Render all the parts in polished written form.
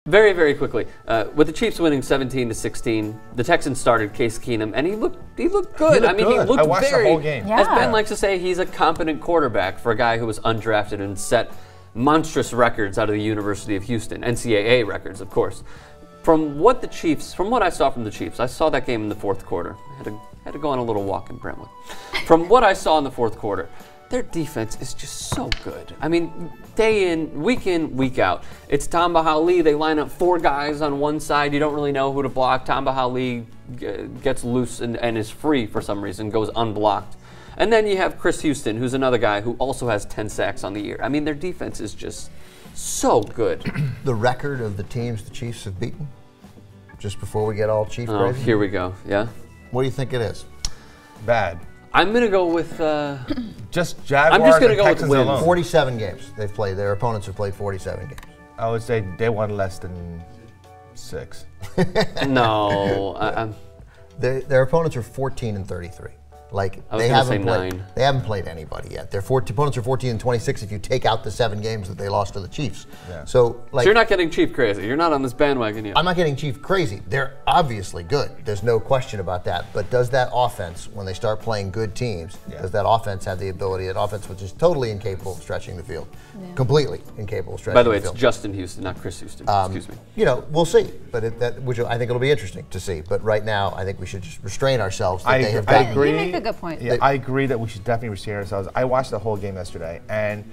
Very, very quickly, with the Chiefs winning 17-16, the Texans started Case Keenum, and he looked good. He looked He good. looked I watched the whole game. As Ben likes to say, he's a competent quarterback for a guy who was undrafted and set monstrous records out of the University of Houston, NCAA records, of course. From what I saw from the Chiefs, I saw that game in the fourth quarter. Had to go on a little walk in Brentwood. From what I saw in the fourth quarter, their defense is just so good. I mean, day in, week out. It's Tamba Hali. They line up 4 guys on one side. You don't really know who to block. Tamba Hali gets loose and is free for some reason, goes unblocked. And then you have Chris Houston, who's another guy who also has 10 sacks on the year. I mean, their defense is just so good. The record of the teams the Chiefs have beaten? Just before we get all Chief crazy? Here we go. Yeah? What do you think it is? Bad. I'm going to go with... just Jaguars I'm just going to go Texans with wins. alone. 47 games they've played. Their opponents have played 47 games. I would say they won less than 6. No. Their opponents are 14-33. Like I was going to say 9. They haven't played anybody yet. Their opponents are 14-26 if you take out the 7 games that they lost to the Chiefs. Yeah. So you're not getting Chief crazy. You're not on this bandwagon yet. I'm not getting Chief crazy. They're obviously good. There's no question about that. But does that offense, when they start playing good teams, does that offense have the ability? That offense which is totally incapable of stretching the field, completely incapable of stretching the field. By the way, it's Justin Houston, not Chris Houston. Excuse me. You know, we'll see. But which I think it'll be interesting to see. But right now, I think we should just restrain ourselves. I agree. You make a good point. Yeah, I agree that we should definitely restrain ourselves. I watched the whole game yesterday, and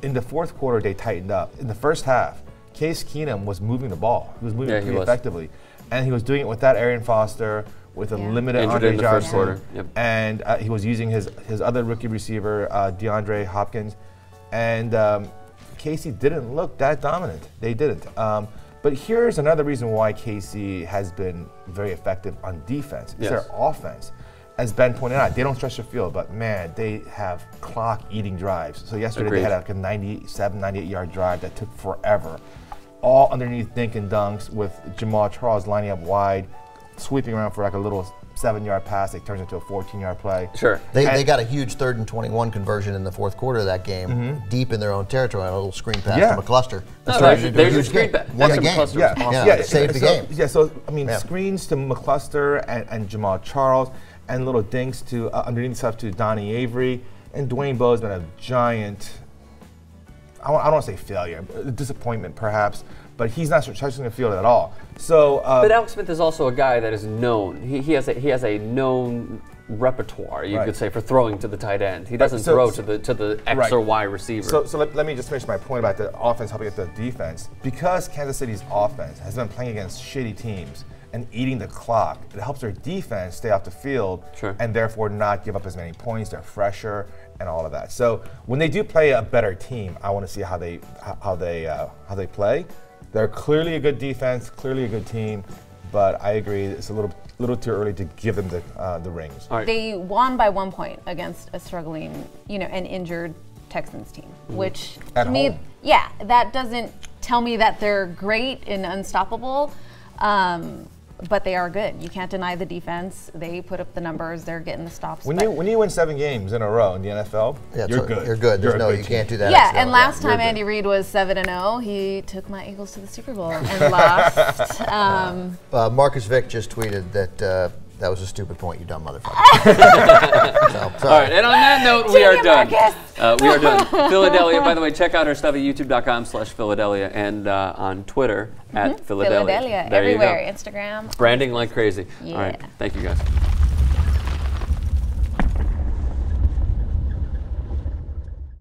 in the fourth quarter, they tightened up. In the first half, Case Keenum was moving the ball. He was moving it pretty effectively. And he was doing it without Arian Foster, with a limited Andre Johnson. And he was using his other rookie receiver, DeAndre Hopkins. And Casey didn't look that dominant. They didn't. But here's another reason why Casey has been very effective on defense. It's their offense. As Ben pointed out, they don't stretch the field, but man, they have clock-eating drives. So yesterday they had like a 97, 98-yard drive that took forever. All underneath dink and dunks with Jamaal Charles lining up wide, sweeping around for like a little 7-yard pass. It turns into a 14-yard play. Sure. They got a huge 3rd and 21 conversion in the fourth quarter of that game, deep in their own territory, on a little screen pass to McCluster. There's a screen pass. Won the game. Saved the game. Yeah, so I mean, screens to McCluster and Jamaal Charles, and little dinks to underneath stuff to Donnie Avery, and Dwayne Bowe has been a giant. I don't want to say failure, disappointment perhaps, but he's not stretching the field at all. So, but Alex Smith is also a guy that is known. He has a known repertoire, you could say, for throwing to the tight end. He doesn't throw to the X or Y receiver. So let me just finish my point about the offense helping against the defense. Because Kansas City's offense has been playing against shitty teams and eating the clock, it helps their defense stay off the field and therefore not give up as many points. They're fresher and all of that. So when they do play a better team, I want to see how they play. They're clearly a good defense, clearly a good team, but I agree it's a little too early to give them the rings. They won by 1 point against a struggling, an injured Texans team, which to me, that doesn't tell me that they're great and unstoppable. But they are good. You can't deny the defense. They put up the numbers. They're getting the stops. When you win 7 games in a row in the NFL, you're good. You're good. You can't do that. Yeah, and last time Andy Reid was 7-0, he took my Eagles to the Super Bowl and lost. Marcus Vick just tweeted that that was a stupid point, you dumb motherfucker. All right, and on that note, we are done. We are done. Philadelphia, by the way, check out our stuff at youtube.com/Philadelphia and on Twitter at Philadelphia. Everywhere, Instagram. Branding like crazy. Yeah. All right, thank you guys.